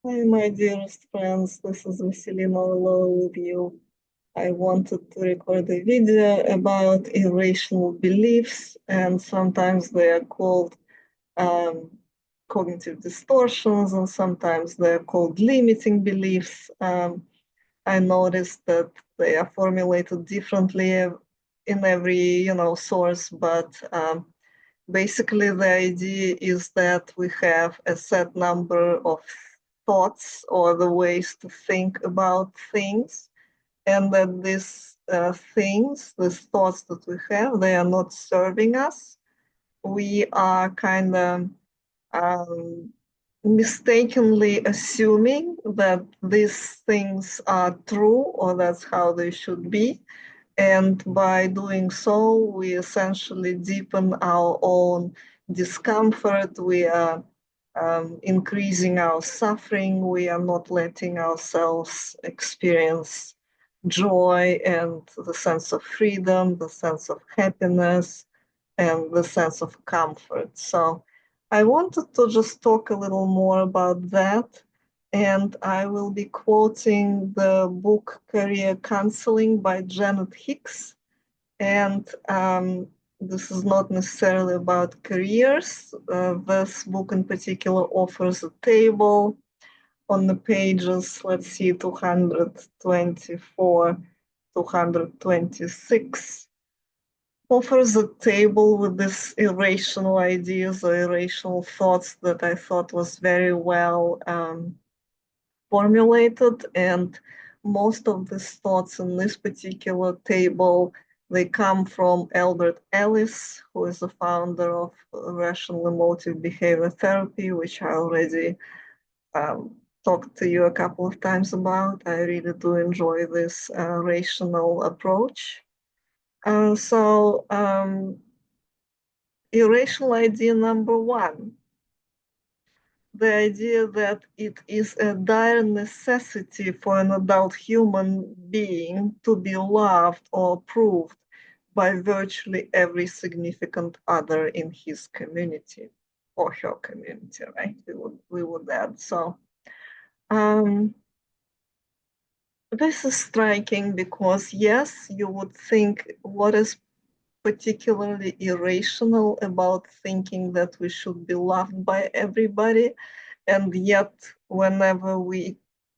Hi, my dearest friends. This is Vasilina Orlova with you. I wanted to record a video about irrational beliefs, and sometimes they are called um, cognitive distortions, and sometimes they are called limiting beliefs. I noticed that they are formulated differently in every, source, but basically, the idea is that we have a set number of thoughts or the ways to think about things, and that these these thoughts that we have, they are not serving us. We are kind of um, mistakenly assuming that these things are true or that's how they should be. And by doing so, we essentially deepen our own discomfort. We are increasing our suffering. We are not letting ourselves experience joy and the sense of freedom, the sense of happiness, and the sense of comfort. So I wanted to just talk a little more about that. And I will be quoting the book Career Counseling by Janet Hicks. And this is not necessarily about careers. This book in particular offers a table on the pages, let's see, 224, 226, offers a table with these irrational ideas or irrational thoughts that I thought was very well formulated. And most of these thoughts in this particular table, they come from Albert Ellis, who is the founder of Rational Emotive Behavior Therapy, which I already talked to you a couple of times about. I really do enjoy this rational approach. Irrational idea number one, the idea that it is a dire necessity for an adult human being to be loved or approved by virtually every significant other in his community or her community, right? We would add. So this is striking because, yes, you would think, what is particularly irrational about thinking that we should be loved by everybody? And yet, whenever we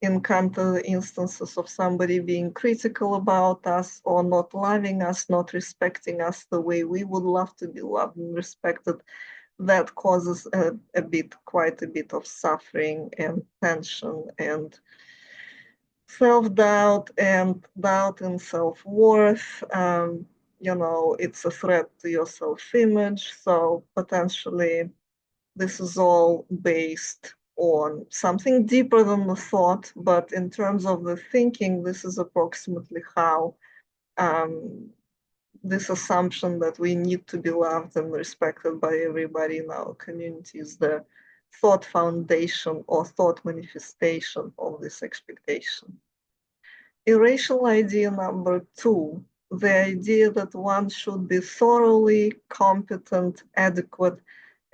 encounter instances of somebody being critical about us or not loving us, not respecting us the way we would love to be loved and respected, that causes quite a bit of suffering and tension and self-doubt and doubt in self-worth. It's a threat to your self-image. So potentially this is all based on something deeper than the thought, but in terms of the thinking, this is approximately how this assumption that we need to be loved and respected by everybody in our community is the thought foundation or thought manifestation of this expectation. Irrational idea number two, the idea that one should be thoroughly competent, adequate,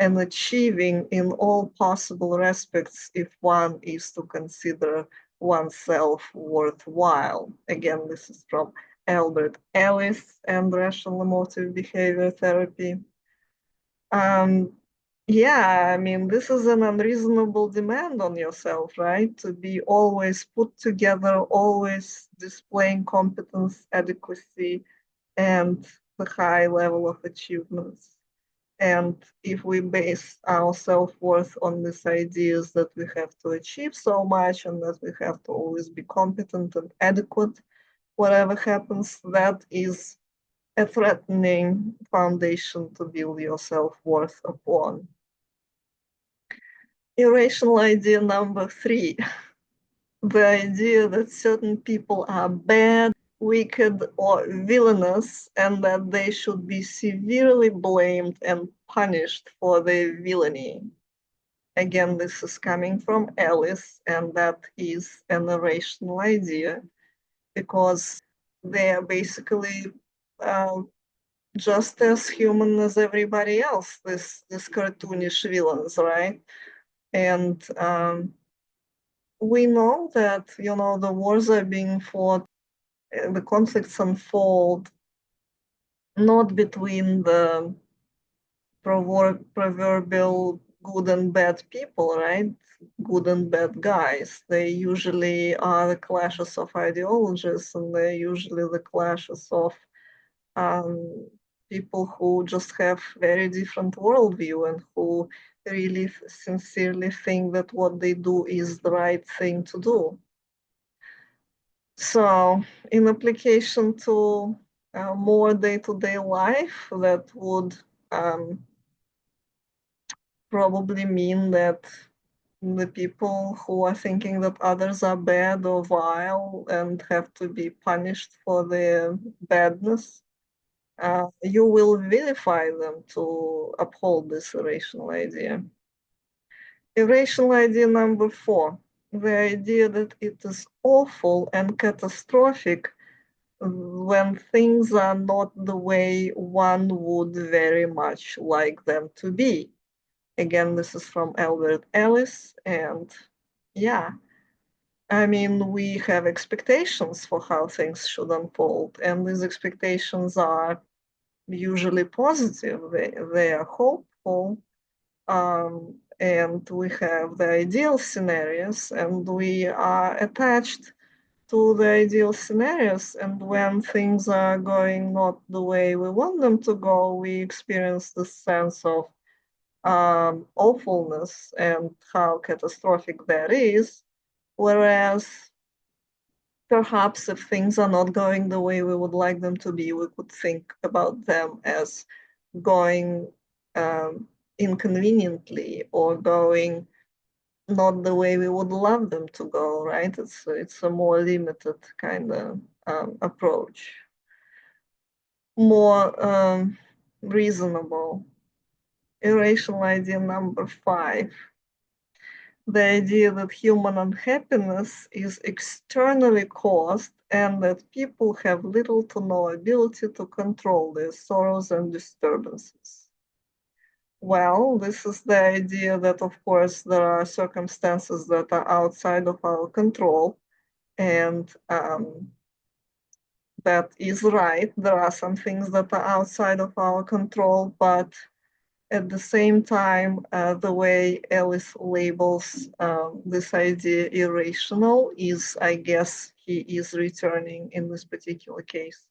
and achieving in all possible aspects if one is to consider oneself worthwhile. Again, this is from Albert Ellis and Rational Emotive Behavior Therapy. Yeah, I mean, this is an unreasonable demand on yourself, right? To be always put together, always displaying competence, adequacy, and the high level of achievements. And if we base our self-worth on these ideas that we have to achieve so much and that we have to always be competent and adequate, whatever happens, that is a threatening foundation to build your self-worth upon. Irrational idea number three, the idea that certain people are bad, wicked, or villainous, and that they should be severely blamed and punished for their villainy. Again, this is coming from Ellis, and that is an irrational idea because they are basically just as human as everybody else, this cartoonish villains, right? And we know that, the wars are being fought, the conflicts unfold not between the proverbial good and bad people, right? Good and bad guys. They usually are the clashes of ideologies, and they're usually the clashes of um, people who just have very different worldview and who really sincerely think that what they do is the right thing to do. So, in application to more day-to-day life, that would probably mean that the people who are thinking that others are bad or vile and have to be punished for their badness, you will vilify them to uphold this irrational idea. Irrational idea number 4, the idea that it is awful and catastrophic when things are not the way one would very much like them to be. Again, this is from Ellis, and yeah, I mean, we have expectations for how things should unfold, and these expectations are usually positive. They are hopeful, and we have the ideal scenarios, and we are attached to the ideal scenarios. And when things are going not the way we want them to go, we experience this sense of awfulness and how catastrophic that is. Whereas perhaps if things are not going the way we would like them to be, we could think about them as going inconveniently or going not the way we would love them to go, right? It's a more limited kind of approach, more reasonable. Irrational idea number 5, the idea that human unhappiness is externally caused and that people have little to no ability to control their sorrows and disturbances. Well, this is the idea that, of course, there are circumstances that are outside of our control, and that is right. There are some things that are outside of our control, but at the same time, the way Ellis labels this idea irrational is, I guess, he is returning in this particular case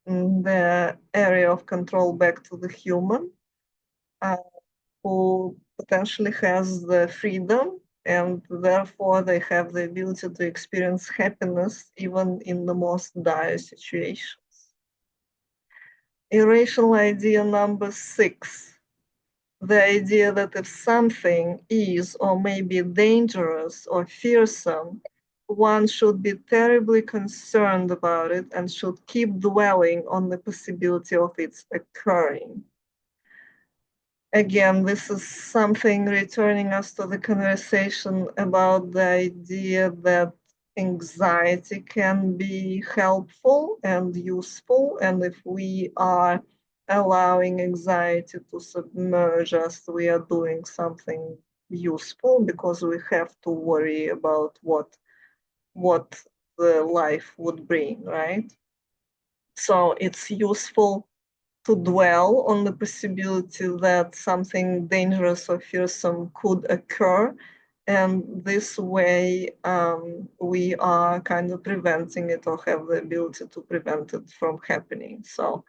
the area of control back to the human, who potentially has the freedom and therefore they have the ability to experience happiness even in the most dire situations. Irrational idea number 6, the idea that if something is or may be dangerous or fearsome, one should be terribly concerned about it and should keep dwelling on the possibility of its occurring. Again, this is something returning us to the conversation about the idea that anxiety can be helpful and useful, and if we are allowing anxiety to submerge us, we are doing something useful because we have to worry about what the life would bring, right? So it's useful to dwell on the possibility that something dangerous or fearsome could occur. And this way, we are kind of preventing it or have the ability to prevent it from happening. So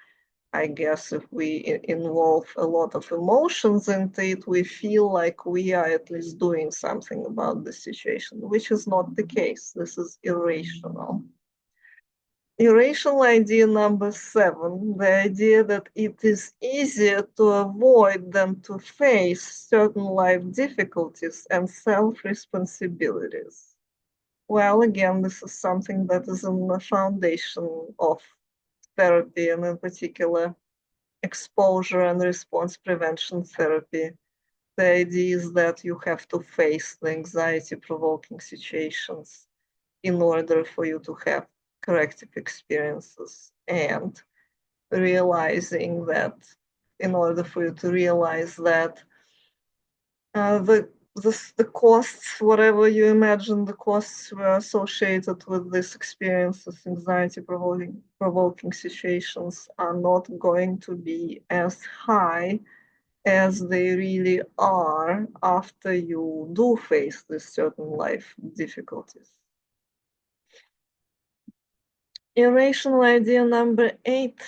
I guess if we involve a lot of emotions into it, we feel like we are at least doing something about the situation, which is not the case. This is irrational. Irrational idea number 7, the idea that it is easier to avoid than to face certain life difficulties and self-responsibilities. Well, again, this is something that is in the foundation of therapy, and in particular, exposure and response prevention therapy. The idea is that you have to face the anxiety-provoking situations in order for you to have corrective experiences, and realizing that in order for you to realize that the the costs, whatever you imagine the costs were associated with this experiences, anxiety provoking situations, are not going to be as high as they really are after you do face these certain life difficulties. Irrational idea number 8,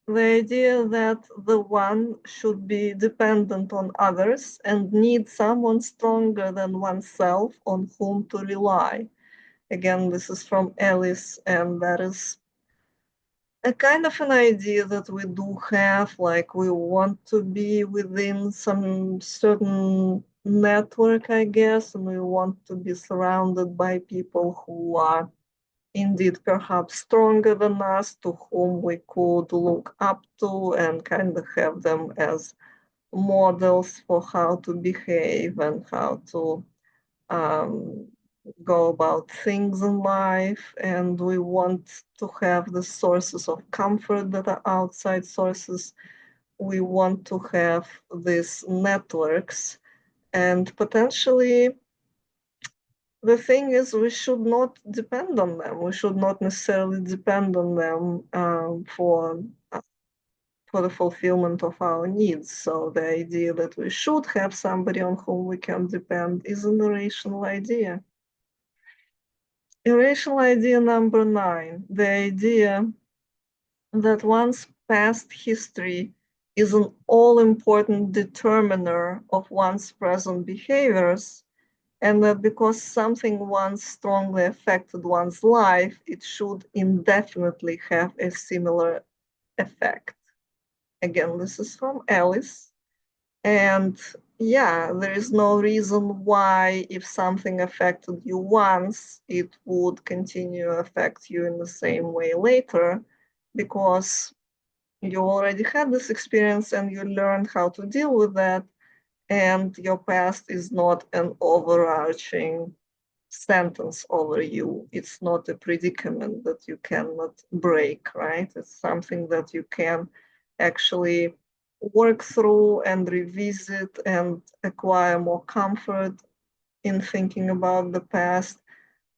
the idea that the one should be dependent on others and need someone stronger than oneself on whom to rely. Again, this is from Ellis, and that is a kind of an idea that we do have, like we want to be within some certain network, I guess, and we want to be surrounded by people who are indeed perhaps stronger than us, to whom we could look up to and kind of have them as models for how to behave and how to um, go about things in life. And we want to have the sources of comfort that are outside sources. We want to have these networks, and potentially the thing is, we should not depend on them. We should not necessarily depend on them for the fulfillment of our needs. So the idea that we should have somebody on whom we can depend is an irrational idea. Irrational idea number 9, the idea that one's past history is an all-important determiner of one's present behaviors, and that because something once strongly affected one's life, it should indefinitely have a similar effect. Again, this is from Ellis. And yeah, there is no reason why, if something affected you once, it would continue to affect you in the same way later, because you already had this experience and you learned how to deal with that, and your past is not an overarching sentence over you. It's not a predicament that you cannot break, right? It's something that you can actually work through and revisit and acquire more comfort in thinking about the past.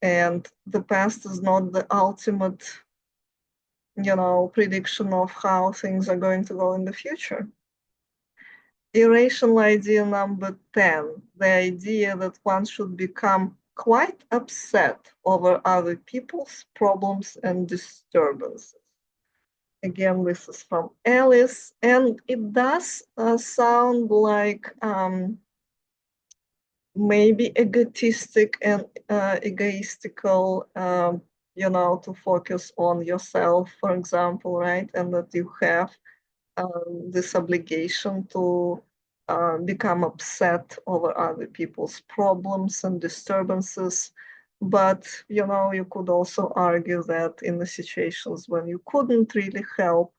And the past is not the ultimate, prediction of how things are going to go in the future. Irrational idea number 10, the idea that one should become quite upset over other people's problems and disturbances. Again, this is from Ellis, and it does sound like maybe egotistic and egoistical, to focus on yourself, for example, right? And that you have this obligation to become upset over other people's problems and disturbances. But, you could also argue that in the situations when you couldn't really help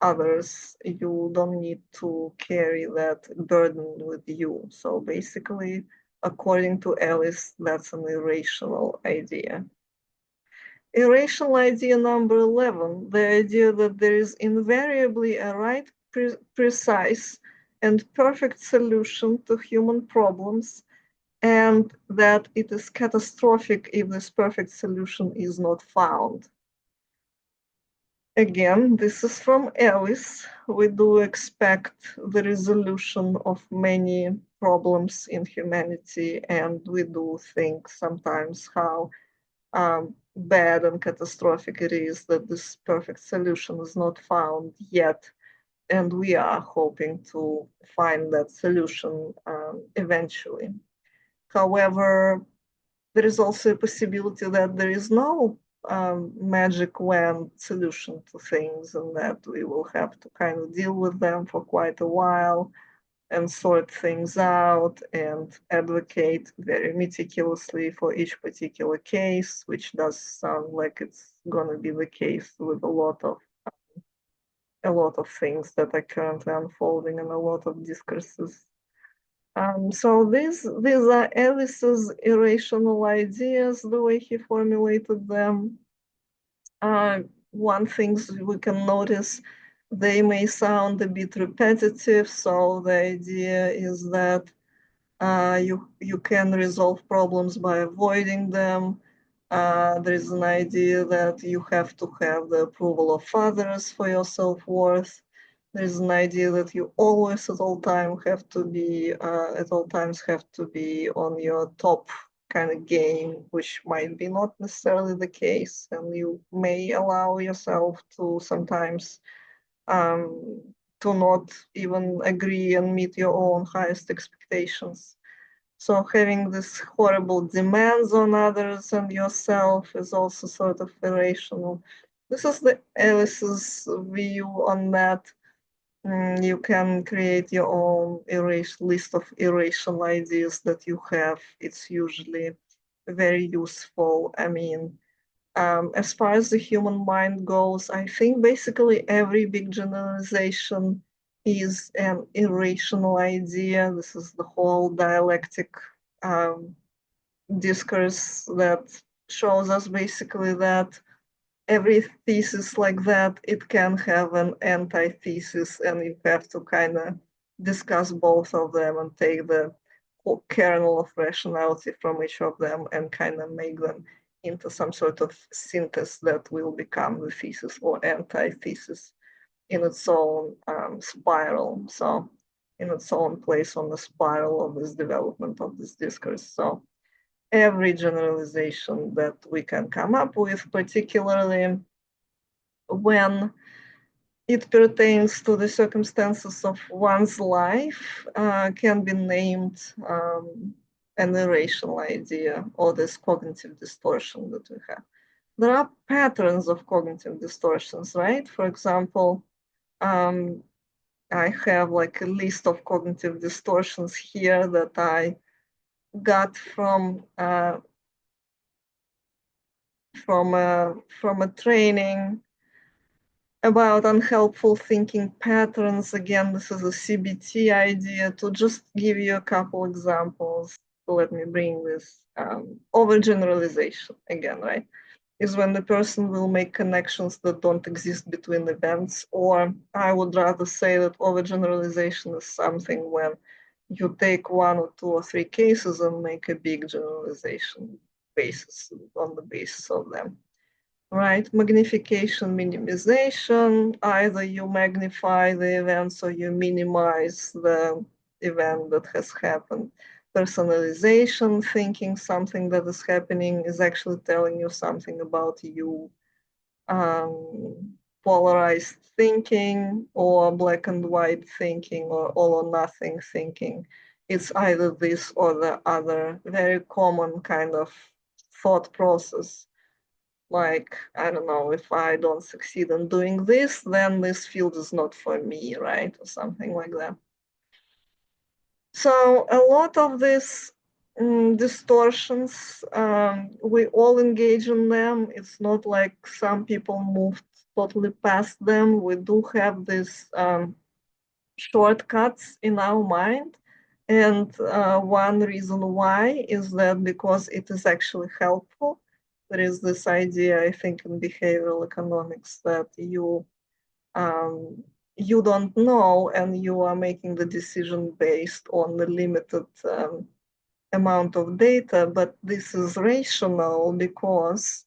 others, you don't need to carry that burden with you. So basically, according to Ellis, that's an irrational idea. Irrational idea number 11, the idea that there is invariably a right, precise, and perfect solution to human problems, and that it is catastrophic if this perfect solution is not found. Again, this is from Ellis. We do expect the resolution of many problems in humanity, and we do think sometimes how bad and catastrophic it is that this perfect solution is not found yet. And we are hoping to find that solution eventually. However, there is also a possibility that there is no magic wand solution to things, and that we will have to kind of deal with them for quite a while and sort things out and advocate very meticulously for each particular case, which does sound like it's going to be the case with a lot of things that are currently unfolding and a lot of discourses. So these are Ellis's irrational ideas, the way he formulated them. One thing we can notice, they may sound a bit repetitive. So the idea is that You can resolve problems by avoiding them. There is an idea that you have to have the approval of others for your self-worth. There is an idea that you always at all times have to be on your top kind of game, which might be not necessarily the case, and you may allow yourself to sometimes um, to not even agree and meet your own highest expectations. So having this horrible demands on others and yourself is also sort of irrational. This is the Ellis's view on that. You can create your own list of irrational ideas that you have. It's usually very useful. I mean, as far as the human mind goes, I think basically every big generalization is an irrational idea. This is the whole dialectic um, discourse that shows us basically that every thesis like that, it can have an antithesis, and you have to kind of discuss both of them and take the kernel of rationality from each of them and kind of make them into some sort of synthesis that will become the thesis or antithesis in its own spiral. So in its own place on the spiral of this development of this discourse. So every generalization that we can come up with, particularly when it pertains to the circumstances of one's life, can be named an irrational idea or this cognitive distortion that we have. There are patterns of cognitive distortions, right? For example, um, I have like a list of cognitive distortions here that I got from a training about unhelpful thinking patterns. Again, this is a CBT idea. To just give you a couple examples, let me bring this overgeneralization again, right? Is when the person will make connections that don't exist between events, or I would rather say that overgeneralization is something when you take one or two or three cases and make a big generalization basis on the basis of them. Right, magnification, minimization, either you magnify the events or you minimize the event that has happened. Personalization, thinking something that is happening is actually telling you something about you. Polarized thinking or black and white thinking or all or nothing thinking. It's either this or the other, very common kind of thought process. Like, I don't know, if I don't succeed in doing this, then this field is not for me, right? Or something like that. So a lot of these distortions, we all engage in them. It's not like some people moved totally past them. We do have these shortcuts in our mind. And one reason why is that because it is actually helpful. There is this idea, I think, in behavioral economics that you don't know and you are making the decision based on the limited amount of data, but this is rational because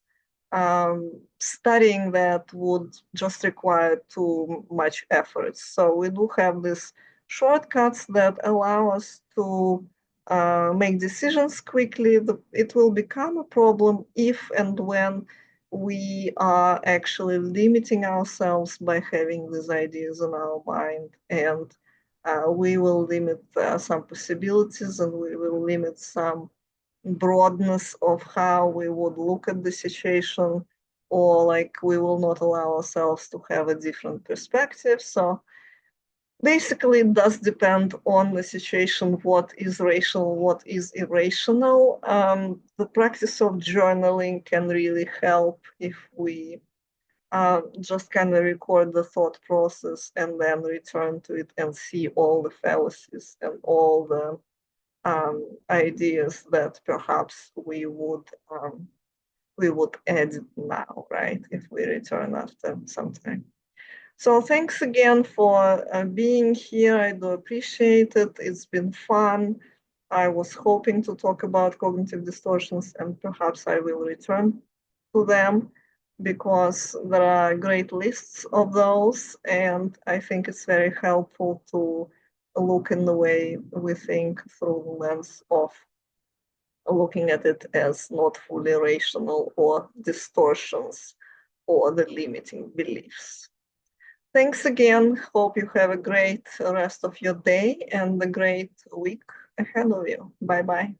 studying that would just require too much effort. So we do have these shortcuts that allow us to make decisions quickly. It will become a problem if and when we are actually limiting ourselves by having these ideas in our mind, and we will limit some possibilities, and we will limit some broadness of how we would look at the situation, or like we will not allow ourselves to have a different perspective. So basically it does depend on the situation, what is rational, what is irrational. The practice of journaling can really help if we just kind of record the thought process and then return to it and see all the fallacies and all the ideas that perhaps we would edit now, right? If we return after some time. So thanks again for being here. I do appreciate it. It's been fun. I was hoping to talk about cognitive distortions, and perhaps I will return to them because there are great lists of those, and I think it's very helpful to look in the way we think through the lens of looking at it as not fully rational or distortions or the limiting beliefs. Thanks again. Hope you have a great rest of your day and a great week ahead of you. Bye-bye.